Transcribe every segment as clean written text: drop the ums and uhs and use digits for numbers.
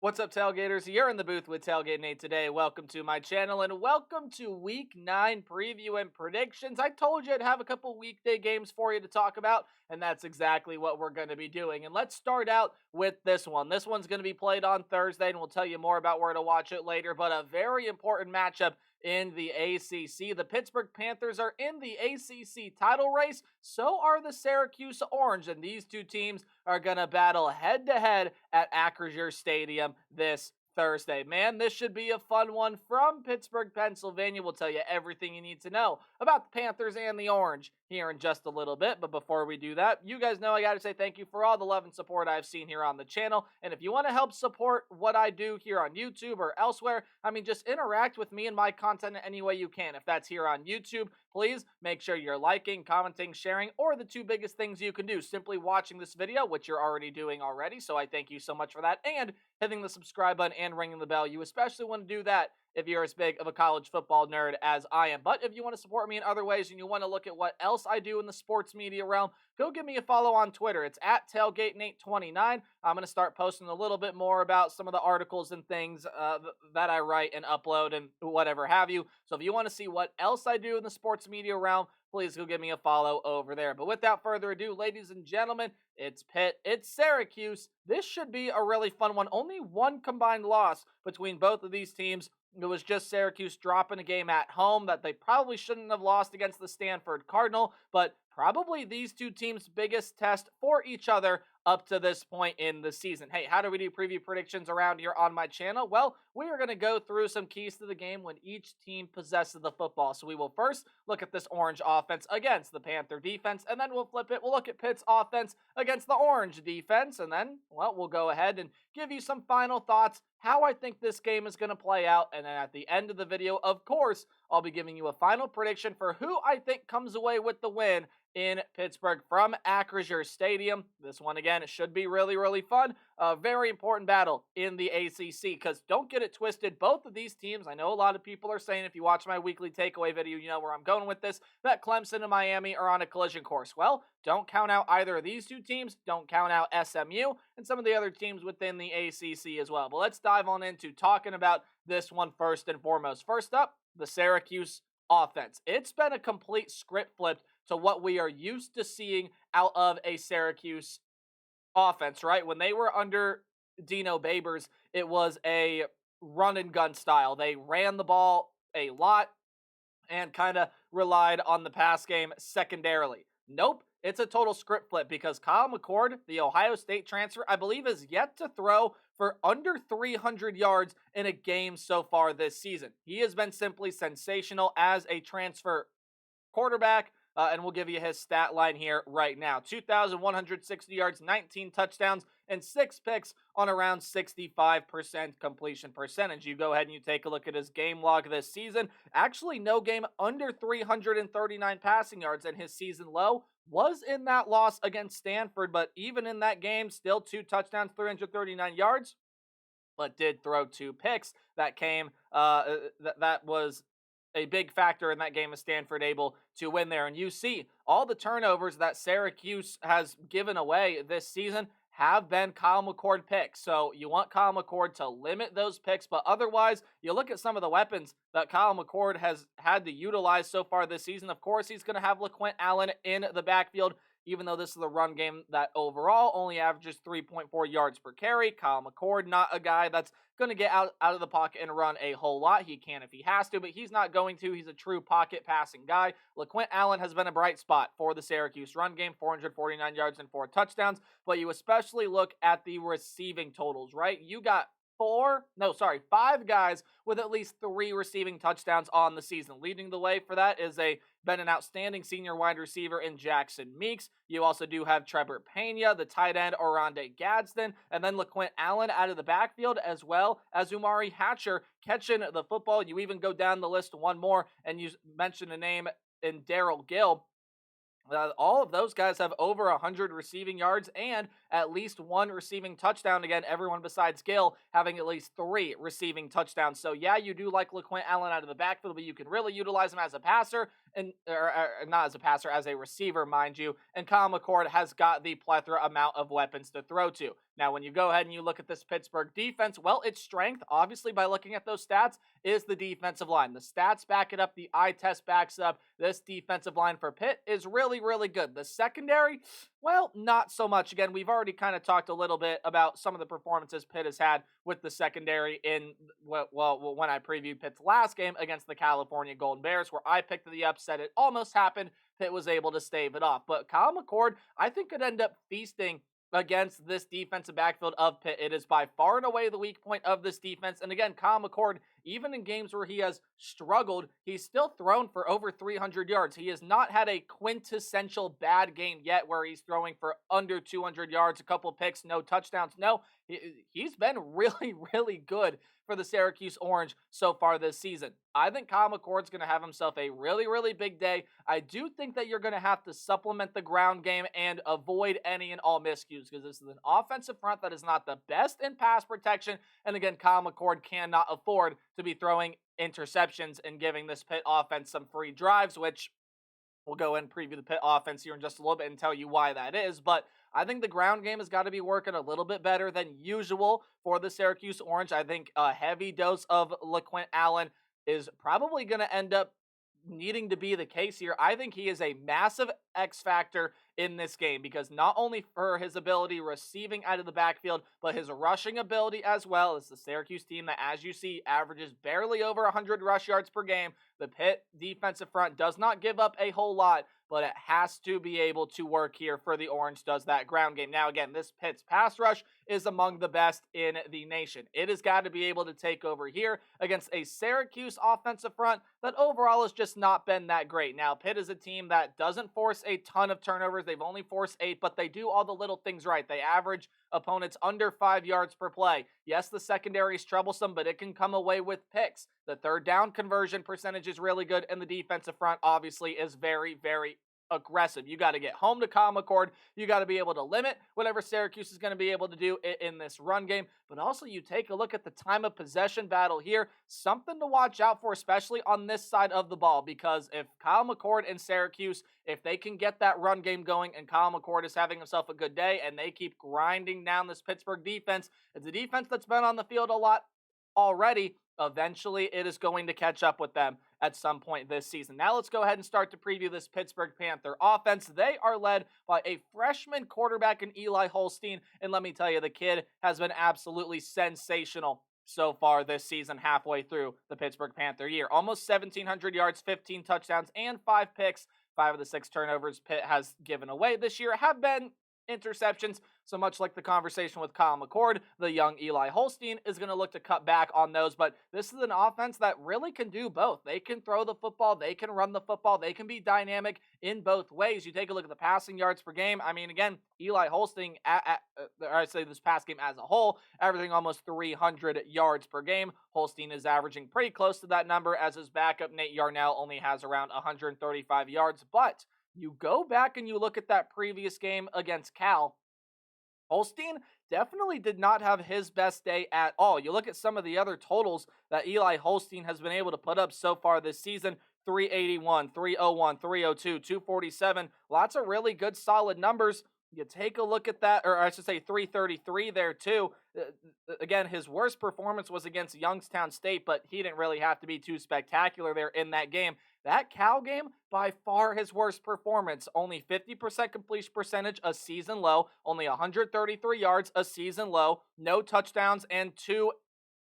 What's up, Tailgaters? You're in the booth with Tailgate Nate today. Welcome to my channel and welcome to Week 9 preview and predictions. I told you I'd have a couple weekday games for you to talk about, and that's exactly what we're going to be doing. And let's start out with this one. This one's going to be played on Thursday, and we'll tell you more about where to watch it later, but a very important matchup in the ACC. The Pittsburgh Panthers are in the ACC title race. So are the Syracuse Orange, and these two teams are going to battle head-to-head at Acrisure Stadium this Thursday. Man, this should be a fun one from Pittsburgh, Pennsylvania. We'll tell you everything you need to know about the Panthers and the Orange here in just a little bit. But before we do that, you guys know I got to say thank you for all the love and support I've seen here on the channel. And if you want to help support what I do here on YouTube or elsewhere, just interact with me and my content in any way you can. If that's here on YouTube, please make sure you're liking, commenting, sharing, or the two biggest things you can do, simply watching this video, which you're already doing already. So I thank you so much for that. And hitting the subscribe button and ringing the bell. You especially want to do that if you're as big of a college football nerd as I am. But if you want to support me in other ways and you want to look at what else I do in the sports media realm, go give me a follow on Twitter. It's at TailgateNate29. I'm going to start posting a little bit more about some of the articles and things that I write and upload and whatever have you. So if you want to see what else I do in the sports media realm, please go give me a follow over there. But without further ado, ladies and gentlemen, it's Pitt, it's Syracuse. This should be a really fun one. Only one combined loss between both of these teams. It was just Syracuse dropping a game at home that they probably shouldn't have lost against the Stanford Cardinal, but probably these two teams' biggest test for each other up to this point in the season. Hey, how do we do preview predictions around here on my channel? Well, we are going to go through some keys to the game when each team possesses the football. So we will first look at this Orange offense against the Panther defense, and then we'll flip it. We'll look at Pitt's offense against the Orange defense, and then, well, we'll go ahead and give you some final thoughts, how I think this game is going to play out, and then at the end of the video, of course, I'll be giving you a final prediction for who I think comes away with the win in Pittsburgh from Acrisure Stadium. This one, again, it should be really, really fun. A very important battle in the ACC, because don't get it twisted, both of these teams, I know a lot of people are saying, if you watch my weekly takeaway video, you know where I'm going with this, that Clemson and Miami are on a collision course. Well, don't count out either of these two teams. Don't count out SMU and some of the other teams within the ACC as well. But let's dive on into talking about this one first and foremost. First up, the Syracuse offense. It's been a complete script flipped to what we are used to seeing out of a Syracuse offense, right? When they were under Dino Babers, it was a run and gun style. They ran the ball a lot and kind of relied on the pass game secondarily. Nope. It's a total script flip because Kyle McCord, the Ohio State transfer, I believe is yet to throw for under 300 yards in a game so far this season. He has been simply sensational as a transfer quarterback, and we'll give you his stat line here right now. 2,160 yards, 19 touchdowns, and 6 picks on around 65% completion percentage. You go ahead and you take a look at his game log this season. Actually, no game under 339 passing yards, and his season low was in that loss against Stanford, but even in that game, still 2 touchdowns, 339 yards, but did throw 2 picks. That came, that was a big factor in that game of Stanford able to win there. And you see all the turnovers that Syracuse has given away this season have been Kyle McCord picks. So you want Kyle McCord to limit those picks, but otherwise, you look at some of the weapons that Kyle McCord has had to utilize so far this season. Of course, he's going to have LaQuint Allen in the backfield, even though this is a run game that overall only averages 3.4 yards per carry. Kyle McCord, not a guy that's going to get out of the pocket and run a whole lot. He can if he has to, but he's not going to. He's a true pocket passing guy. LaQuint Allen has been a bright spot for the Syracuse run game, 449 yards and 4 touchdowns, but you especially look at the receiving totals, right? You got 5 guys with at least 3 receiving touchdowns on the season. Leading the way for that is been an outstanding senior wide receiver in Jackson Meeks. You also do have Trevor Pena, the tight end Oronde Gadsden, and then LaQuint Allen out of the backfield, as well as Umari Hatcher catching the football. You even go down the list one more, and you mention a name in Daryl Gill. All of those guys have over 100 receiving yards and at least 1 receiving touchdown. Again, everyone besides Gill having at least 3 receiving touchdowns. So, yeah, you do like LaQuint Allen out of the backfield, but you can really utilize him as a passer. and or not as a passer, as a receiver, mind you. And Kyle McCord has got the plethora amount of weapons to throw to. Now, when you go ahead and you look at this Pittsburgh defense, well, its strength, obviously, by looking at those stats, is the defensive line. The stats back it up. The eye test backs up. This defensive line for Pitt is really, really good. The secondary, well, not so much. Again, we've already kind of talked a little bit about some of the performances Pitt has had with the secondary in, well, when I previewed Pitt's last game against the California Golden Bears, where I picked the upset. It almost happened. Pitt was able to stave it off. But Kyle McCord, I think, could end up feasting against this defensive backfield of Pitt. It is by far and away the weak point of this defense. And again, Kyle McCord, even in games where he has struggled, he's still thrown for over 300 yards. He has not had a quintessential bad game yet where he's throwing for under 200 yards, a couple picks, no touchdowns. No, he's been really, really good for the Syracuse Orange so far this season. I think Kyle McCord's going to have himself a really, really big day. I do think that you're going to have to supplement the ground game and avoid any and all miscues, because this is an offensive front that is not the best in pass protection. And again, Kyle McCord cannot afford to be throwing interceptions and giving this Pitt offense some free drives, which we'll go and preview the Pitt offense here in just a little bit and tell you why that is. But I think the ground game has got to be working a little bit better than usual for the Syracuse Orange. I think a heavy dose of LaQuint Allen is probably going to end up needing to be the case here. I think he is a massive X factor in this game, because not only for his ability receiving out of the backfield, but his rushing ability as well. It's the Syracuse team that, as you see, averages barely over 100 rush yards per game. The Pitt defensive front does not give up a whole lot, but it has to be able to work here for the Orange does that ground game. Now, again, this Pitt's pass rush is among the best in the nation. It has got to be able to take over here against a Syracuse offensive front that overall has just not been that great. Now, Pitt is a team that doesn't force a ton of turnovers. They've only forced 8, but they do all the little things right. They average opponents under 5 yards per play. Yes, the secondary is troublesome, but it can come away with picks. The third down conversion percentage is really good, and the defensive front obviously is very, very aggressive. You got to get home to Kyle McCord. You got to be able to limit whatever Syracuse is going to be able to do in this run game. But also, you take a look at the time of possession battle here. Something to watch out for, especially on this side of the ball, because if Kyle McCord and Syracuse, if they can get that run game going and Kyle McCord is having himself a good day and they keep grinding down this Pittsburgh defense, it's a defense that's been on the field a lot already. Eventually, it is going to catch up with them at some point this season. Now let's go ahead and start to preview this Pittsburgh Panther offense. They are led by a freshman quarterback in Eli Holstein, and let me tell you, the kid has been absolutely sensational so far this season, halfway through the Pittsburgh Panther year. Almost 1,700 yards, 15 touchdowns, and 5 picks. 5 of the 6 turnovers Pitt has given away this year have been interceptions. So much like the conversation with Kyle McCord, the young Eli Holstein is going to look to cut back on those. But this is an offense that really can do both. They can throw the football, they can run the football, they can be dynamic in both ways. You take a look at the passing yards per game. I mean, again, Eli Holstein, or I say this pass game as a whole, averaging almost 300 yards per game. Holstein is averaging pretty close to that number, as his backup Nate Yarnell only has around 135 yards. But you go back and you look at that previous game against Cal, Holstein definitely did not have his best day at all. You look at some of the other totals that Eli Holstein has been able to put up so far this season: 381, 301, 302, 247. Lots of really good, solid numbers. You take a look at that, or I should say 333 there too. Again, his worst performance was against Youngstown State, but he didn't really have to be too spectacular there in that game. That Cal game, by far his worst performance. Only 50% completion percentage, a season low. Only 133 yards, a season low. No touchdowns and 2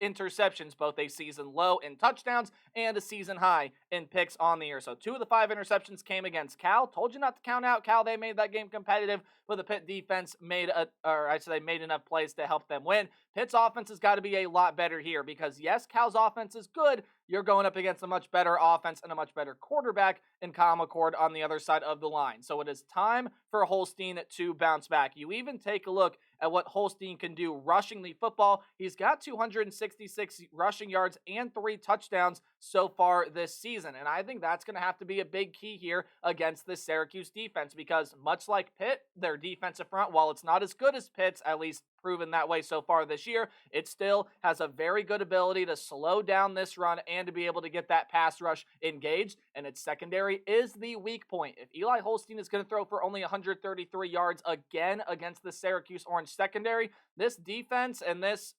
interceptions, both a season low in touchdowns and a season high in picks on the year. So 2 of the 5 interceptions came against Cal. Told you not to count out Cal. They made that game competitive, but the Pitt defense made enough plays to help them win. Pitt's offense has got to be a lot better here, because yes, Cal's offense is good. You're going up against a much better offense and a much better quarterback in Kyle McCord on the other side of the line. So it is time for Holstein to bounce back. You even take a look at what Holstein can do rushing the football. He's got 266 rushing yards and 3 touchdowns so far this season. And I think that's going to have to be a big key here against the Syracuse defense, because much like Pitt, their defensive front, while it's not as good as Pitt's, at least proven that way so far this year. It still has a very good ability to slow down this run and to be able to get that pass rush engaged, and its secondary is the weak point. If Eli Holstein is going to throw for only 133 yards again against the Syracuse Orange secondary, this defense and this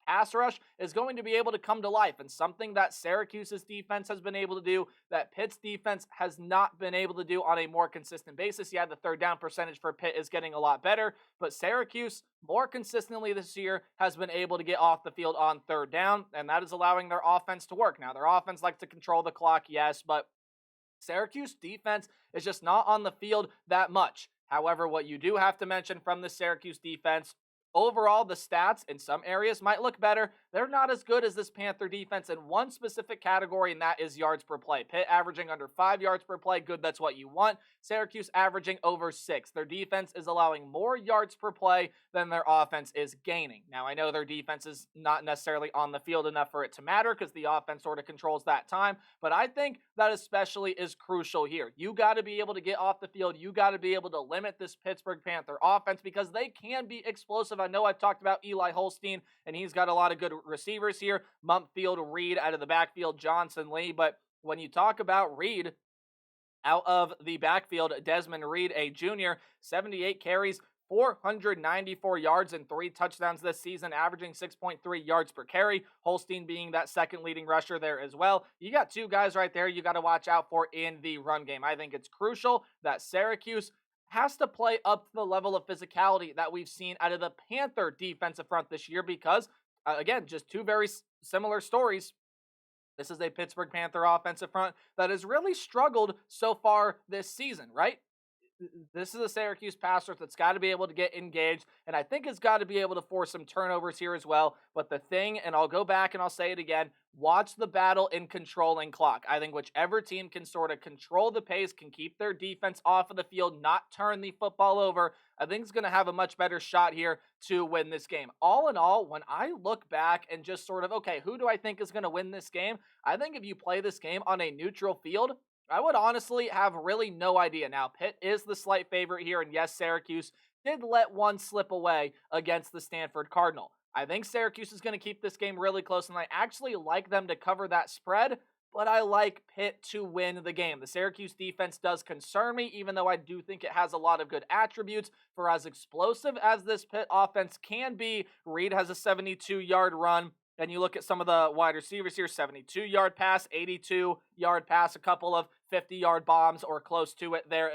pass rush is going to be able to come to life, and something that Syracuse's defense has been able to do that Pitt's defense has not been able to do on a more consistent basis. Yeah, the third down percentage for Pitt is getting a lot better, but Syracuse more consistently this year has been able to get off the field on third down, and that is allowing their offense to work. Now, their offense likes to control the clock, yes, but Syracuse defense is just not on the field that much. However, what you do have to mention from the Syracuse defense, overall, the stats in some areas might look better. They're not as good as this Panther defense in one specific category, and that is yards per play. Pitt averaging under 5 yards per play. Good, that's what you want. Syracuse averaging over 6. Their defense is allowing more yards per play than their offense is gaining. Now, I know their defense is not necessarily on the field enough for it to matter because the offense sort of controls that time, but I think that especially is crucial here. You got to be able to get off the field. You got to be able to limit this Pittsburgh Panther offense because they can be explosive. I know I've talked about Eli Holstein, and he's got a lot of good receivers here. Mumpfield, Reed out of the backfield, Johnson, Lee. But when you talk about Reed out of the backfield, Desmond Reed, a junior, 78 carries, 494 yards and 3 touchdowns this season, averaging 6.3 yards per carry. Holstein being that second leading rusher there as well. You got 2 guys right there you got to watch out for in the run game. I think it's crucial that Syracuse has to play up to the level of physicality that we've seen out of the Panther defensive front this year because, again, just 2 very similar stories. This is a Pittsburgh Panther offensive front that has really struggled so far this season, right? This is a Syracuse pass rush that's got to be able to get engaged, and I think it's got to be able to force some turnovers here as well. But the thing, and I'll go back and I'll say it again, watch the battle in controlling clock. I think whichever team can sort of control the pace, can keep their defense off of the field, not turn the football over, I think is going to have a much better shot here to win this game. All in all, when I look back and just sort of, okay, who do I think is going to win this game? I think if you play this game on a neutral field, I would honestly have really no idea. Now, Pitt is the slight favorite here, and yes, Syracuse did let one slip away against the Stanford Cardinal. I think Syracuse is going to keep this game really close, and I actually like them to cover that spread, but I like Pitt to win the game. The Syracuse defense does concern me, even though I do think it has a lot of good attributes. For as explosive as this Pitt offense can be, Reed has a 72-yard run. Then you look at some of the wide receivers here, 72-yard pass, 82-yard pass, a couple of 50-yard bombs or close to it there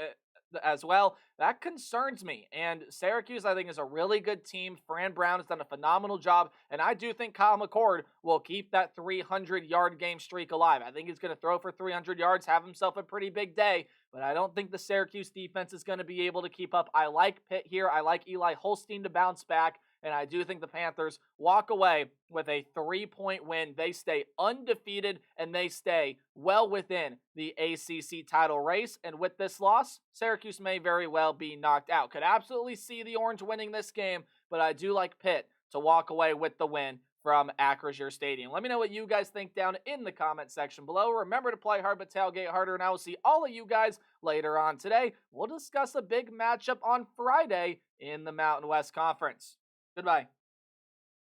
as well. That concerns me. And Syracuse, I think, is a really good team. Fran Brown has done a phenomenal job, and I do think Kyle McCord will keep that 300-yard game streak alive. I think he's going to throw for 300 yards, have himself a pretty big day, but I don't think the Syracuse defense is going to be able to keep up. I like Pitt here. I like Eli Holstein to bounce back. And I do think the Panthers walk away with a 3-point win. They stay undefeated, and they stay well within the ACC title race. And with this loss, Syracuse may very well be knocked out. Could absolutely see the Orange winning this game, but I do like Pitt to walk away with the win from Acrisure Stadium. Let me know what you guys think down in the comment section below. Remember to play hard but tailgate harder, and I will see all of you guys later on today. We'll discuss a big matchup on Friday in the Mountain West Conference. Goodbye.